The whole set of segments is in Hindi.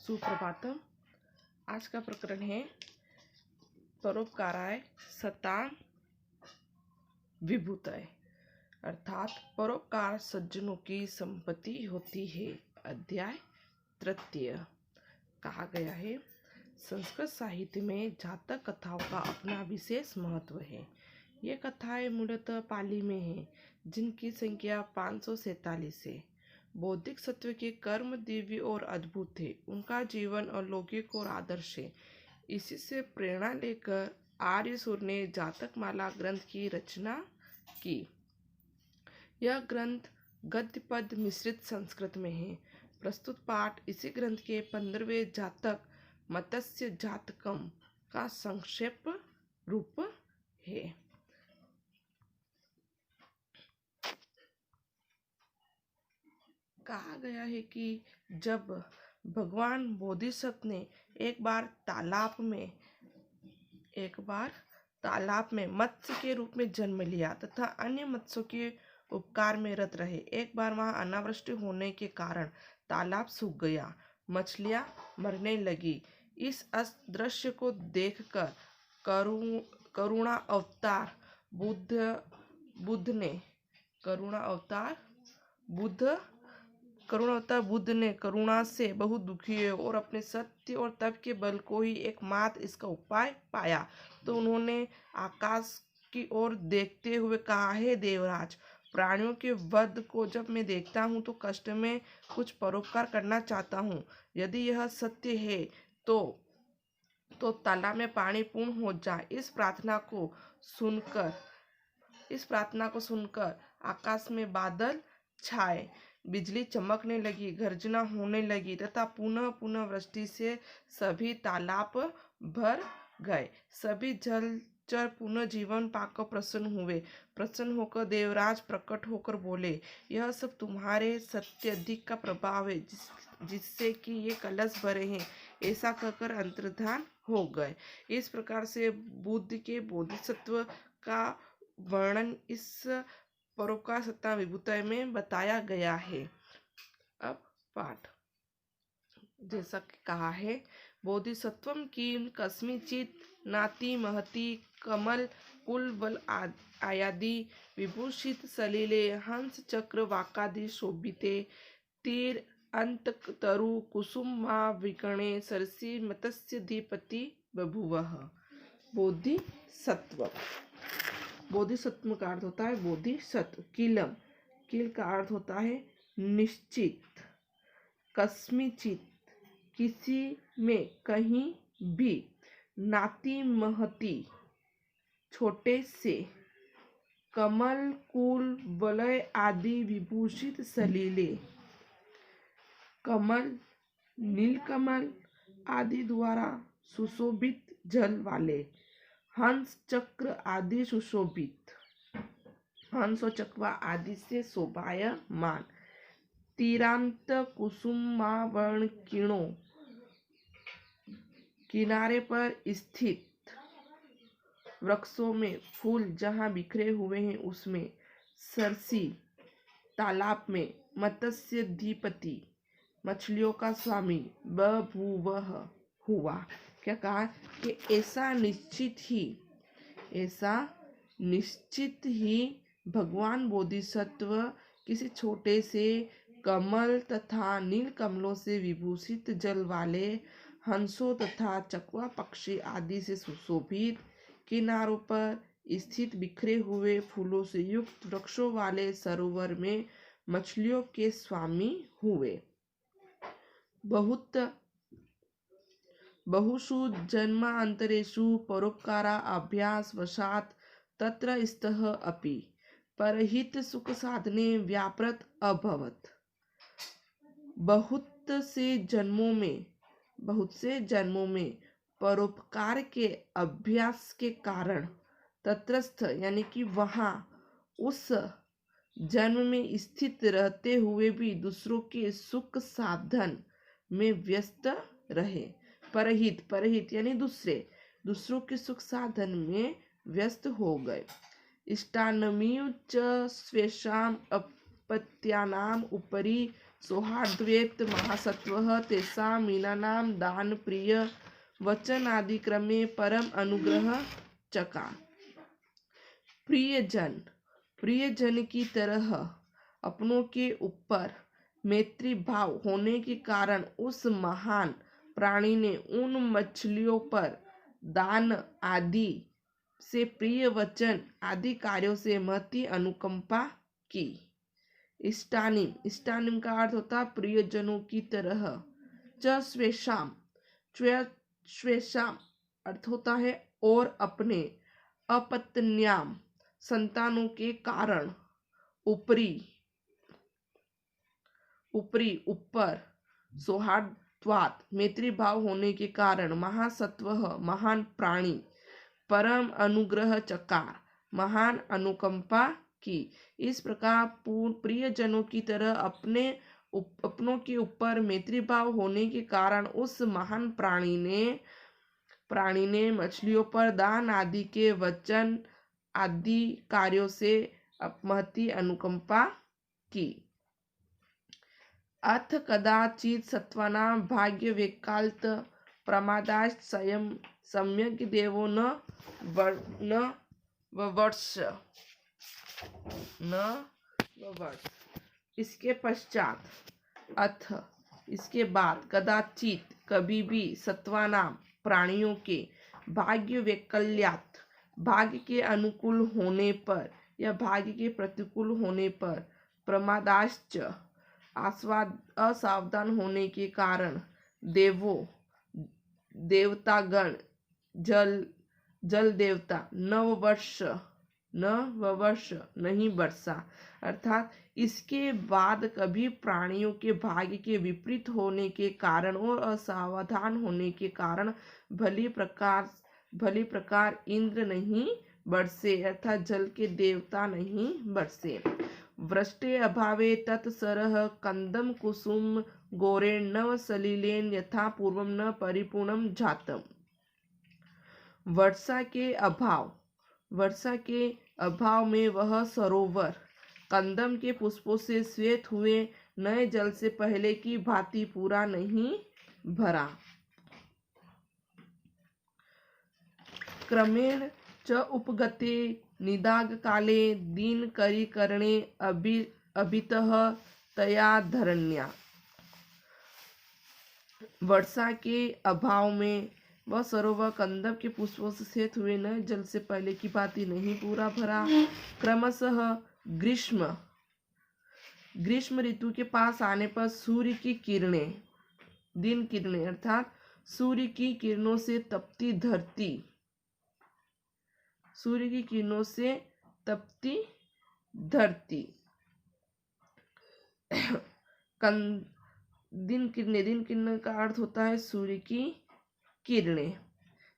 सुप्रभातम। आज का प्रकरण है परोपकाराय सताम विभूतय, अर्थात परोपकार सज्जनों की संपत्ति होती है। अध्याय तृतीय। कहा गया है, संस्कृत साहित्य में जातक कथाओं का अपना विशेष महत्व है। ये कथाएं मूलतः पाली में हैं, जिनकी संख्या 547 है। बौद्धिक सत्व के कर्म दिव्य और अद्भुत थे। उनका जीवन अलौकिक और आदर्श है। इसी से प्रेरणा लेकर आर्यसुर ने जातक माला ग्रंथ की रचना की। यह ग्रंथ गद्य पद मिश्रित संस्कृत में है। प्रस्तुत पाठ इसी ग्रंथ के 15वें जातक मत्स्य जातकम का संक्षेप रूप है। कहा गया है कि जब भगवान बोधिसत्व ने एक बार तालाब में मत्स्य के रूप में जन्म लिया तथा अन्य मत्स्यों के उपकार में रत रहे। एक बार वहां अनावृष्टि होने के कारण तालाब सूख गया, मछलियां मरने लगी। इस दृश्य को देखकर करुणा अवतार बुद्ध ने करुणा से बहुत दुखी हुए और अपने सत्य और तप के बल को ही एकमात्र इसका उपाय पाया। तो उन्होंने आकाश की ओर देखते हुए कहा, हे देवराज, प्राणियों के वध को जब मैं देखता हूँ तो कष्ट में कुछ परोपकार करना चाहता हूँ। यदि यह सत्य है तो तालाब में पानी पूर्ण हो जाए। इस प्रार्थना को सुनकर आकाश में बादल छाए, बिजली चमकने लगी, गर्जना होने लगी तथा पुनः वृष्टि से सभी तालाब भर गए। सभी जलचर पुनः जीवन पाकर प्रसन्न होकर देवराज प्रकट होकर बोले, यह सब तुम्हारे सत्याधिक का प्रभाव है, जिससे कि ये कलश भरे हैं। ऐसा कहकर अंतर्धान हो गए। इस प्रकार से बुद्ध के बोधिसत्व का वर्णन इस परोपकार सत्ता विभूतय में बताया गया है। अब पाठ जैसा कि कहा है, बोधिसत्वम की कस्मिचित नाति महति कमल कुल बल आयादि विभूषित सलिले हंस चक्र वाकादि शोभिते तीर अंत तरु कुसुम विकणे सरसी मत्स्य धीपति बभुवः। बोधिसत्व का अर्थ होता है बोधिसत्व। किल का अर्थ होता है निश्चित। कस्मिचित किसी में, कहीं भी। नाति महति छोटे से। कमल कुल वलय आदि विभूषित सलीले। कमल नीलकमल आदि द्वारा सुशोभित जल वाले। हंस चक्र आदि सुशोभित। हंस और चक्र आदि से शोभायमान। तीरांत कुसुमावर्ण किनारे पर स्थित वृक्षों में फूल जहाँ बिखरे हुए हैं उसमें। सरसी तालाब में। मत्स्याधिपति मछलियों का स्वामी। बभूवः हुआ। क्या कहा कि ऐसा निश्चित ही भगवान बोधिसत्व किसी छोटे से कमल तथा नील कमलों से विभूषित जल वाले हंसों तथा चकवा पक्षी आदि से सुशोभित किनारों पर स्थित बिखरे हुए फूलों से युक्त वृक्षों वाले सरोवर में मछलियों के स्वामी हुए। बहुषु जन्मांतरेषु परोपकारा अभ्यास वशात् तत्र स्तः अपि परहित सुख साधने व्यापृत अभवत्। बहुत से जन्मों में परोपकार के अभ्यास के कारण तत्रस्थ यानी कि वहाँ उस जन्म में स्थित रहते हुए भी दूसरों के सुख साधन में व्यस्त रहे। परहित यानी दूसरों के सुख साधन में व्यस्त हो गए। इष्टानमीव च स्वेषाम अपत्यानाम उपरि सौहार्द्वेत महासत्वः तेषां मीनानां दान प्रिय वचन आदि क्रमे परम अनुग्रह चकार। प्रियजन की तरह अपनों के ऊपर मैत्री भाव होने के कारण उस महान प्राणी ने उन मछलियों पर दान आदि से प्रिय वचन आदि कार्यों से महती अनुकंपा की। इष्टानिम का अर्थ होता है प्रियजनों की तरह। स्वेशाम अर्थ होता है और अपने अपत्न्याम संतानों के कारण ऊपर सौहार्द्वात मैत्री भाव होने के कारण महासत्व महान प्राणी परम अनुग्रह चकार महान अनुकंपा की। इस प्रकार प्रियजनों की तरह अपनों के ऊपर मैत्री भाव होने के कारण उस महान प्राणी ने मछलियों पर दान आदि के वचन आदि कार्यों से महती अनुकंपा की। अथ कदाचित सत्वानां भाग्य वैकाल्त प्रमादाश्च सम्यक देवो न ववर्ष। इसके पश्चात इसके बाद कदाचित कभी भी सत्वानां प्राणियों के भाग्य वैकल्यात भाग्य के अनुकूल होने पर या भाग्य के प्रतिकूल होने पर प्रमादाश्च असावधान होने के कारण देवतागण जल देवता नववर्ष नहीं बरसा। अर्थात इसके बाद कभी प्राणियों के भाग्य के विपरीत होने के कारण और असावधान होने के कारण भली प्रकार इंद्र नहीं बरसे अर्थात जल के देवता नहीं बरसे। वृष्टे अभावे तत्सरः कंदम कुसुम गोरेण नव सलिलेन यथा पूर्वम न परिपूर्णम जातम। वर्षा के अभाव में वह सरोवर कंदम के पुष्पों से श्वेत हुए नए जल से पहले की भांति पूरा नहीं भरा। क्रमेण च उपगते निदाग काले दिन करी करणे अभितः तया धरण्या। वर्षा के अभाव में वह सरोवर कंदम के पुष्पों से श्वेत हुए नए जल से पहले की भांति नहीं पूरा भरा। क्रमशः ग्रीष्म ऋतु के पास आने पर सूर्य की किरणें अर्थात सूर्य की किरणों से तपती धरती दिन किरणें का अर्थ होता है सूर्य की किरणें।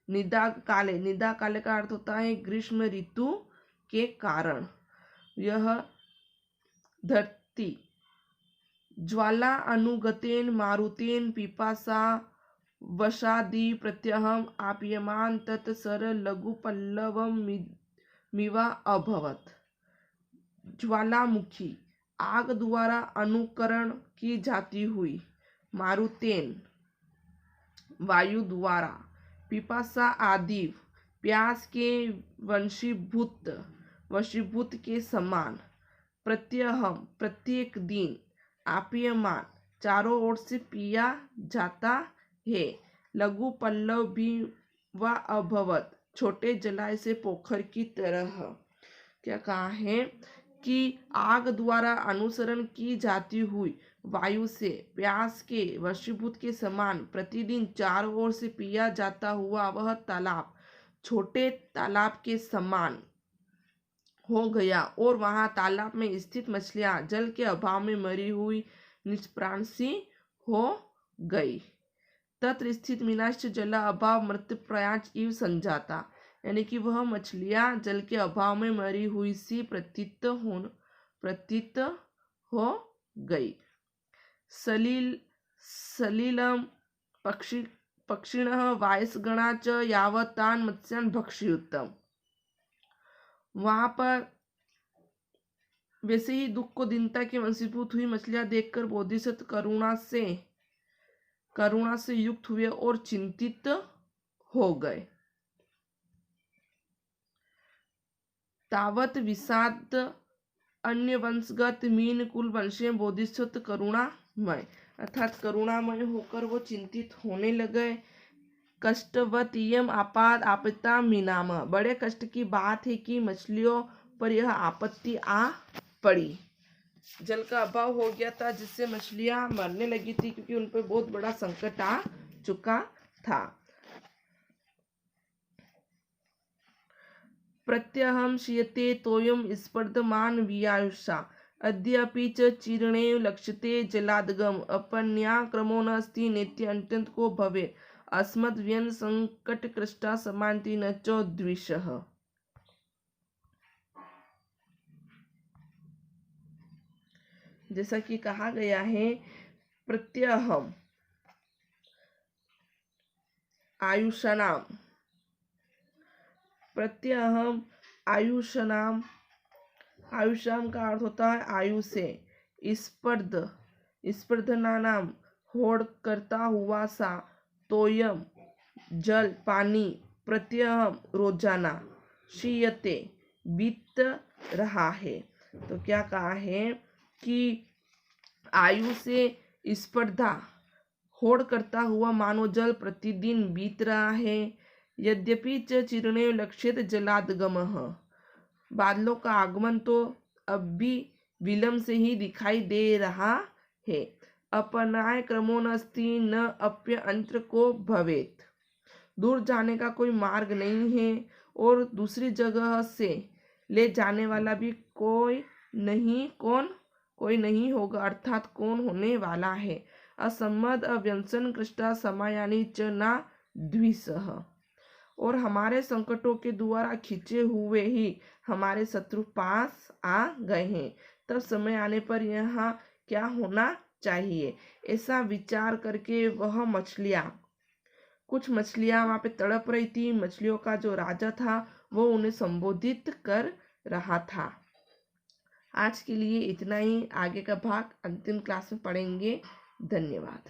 निदाग काले का अर्थ होता है ग्रीष्म ऋतु के कारण यह धरती। ज्वाला अनुगतेन मारुतेन पिपासा वशादि प्रत्यहम आप्यमान तत्सर लघु पल्लवम मिवा अभवत। ज्वालामुखी आग द्वारा अनुकरण की जाती हुई, मारुतेन वायु द्वारा, पिपासा आदि प्यास के वशीभूत के समान, प्रत्यहम प्रत्येक दिन, आप्यमान चारों ओर से पिया जाता है, लघु पल्लव भी व अभवत छोटे जलाय से पोखर की तरह। क्या कहा है कि आग द्वारा अनुसरण की जाती हुई वायु से प्यास के वशीभूत के समान प्रतिदिन चारों ओर से पिया जाता हुआ वह तालाब छोटे तालाब के समान हो गया और वहां तालाब में स्थित मछलियां जल के अभाव में मरी हुई निष्प्राण सी हो गई। तत्र स्थित मीनाश्च जला अभाव मृत्यु प्रयाच इव संजाता, यानी कि वह मछलियां जल के अभाव में मरी हुई सी प्रतीत हो गई। सलिलम पक्षिणः वायसगणा च यावतान मत्स्यान भक्षयुतम। वहां पर वैसे ही दुख को दीनता के वंशीभूत हुई मछलियां देखकर बोधिसत्व करुणा से युक्त हुए और चिंतित हो गए। तावत विषाद अन्य वंशगत मीन कुल वंशीय बोधिसत्व करुणामय, अर्थात करुणामय होकर वो चिंतित होने लगे। कष्टवतीयम आपाद आपत्ता मीनाम, बड़े कष्ट की बात है कि मछलियों पर यह आपत्ति आ पड़ी। जल का अभाव हो गया था जिससे मछलियां मरने लगी थी, क्योंकि उन पर बहुत बड़ा संकट आ चुका था। प्रत्यहम शियते तोयम स्पर्धमान वियायुषा अद्यापि च चीर्णे लक्ष्यते जलादगम अपन्याक्रमो नास्ति नेत्य अत्यंत को भवे अस्मद्व्यन संकट कृष्टा समान्ति न च द्विषः। जैसा कि कहा गया है, प्रत्यहम आयुषानाम, प्रत्यहम आयुषानाम, आयुषाम का अर्थ होता है आयु से, स्पर्धनानाम होड़ करता हुआ सा, तोयम जल पानी, प्रत्यहम रोजाना, शीयते बीत रहा है। तो क्या कहा है कि आयु से स्पर्धा होड़ करता हुआ मानो जल प्रतिदिन बीत रहा है। यद्यपि च चिरणे लक्षित जलादगमः, बादलों का आगमन तो अब भी विलंब से ही दिखाई दे रहा है। अपनाय क्रमो नास्ति न अप्य अंतर को भवेत, दूर जाने का कोई मार्ग नहीं है और दूसरी जगह से ले जाने वाला भी कोई नहीं होगा, अर्थात कौन होने वाला है। असम्मद अव्यंसन कृष्टा समायानी च ना द्विषः, और हमारे संकटों के द्वारा खींचे हुए ही हमारे शत्रु पास आ गए हैं। तब समय आने पर यहाँ क्या होना चाहिए, ऐसा विचार करके वह कुछ मछलियां वहां पे तड़प रही थी। मछलियों का जो राजा था वो उन्हें संबोधित कर रहा था। आज के लिए इतना ही, आगे का भाग अंतिम क्लास में पढ़ेंगे। धन्यवाद।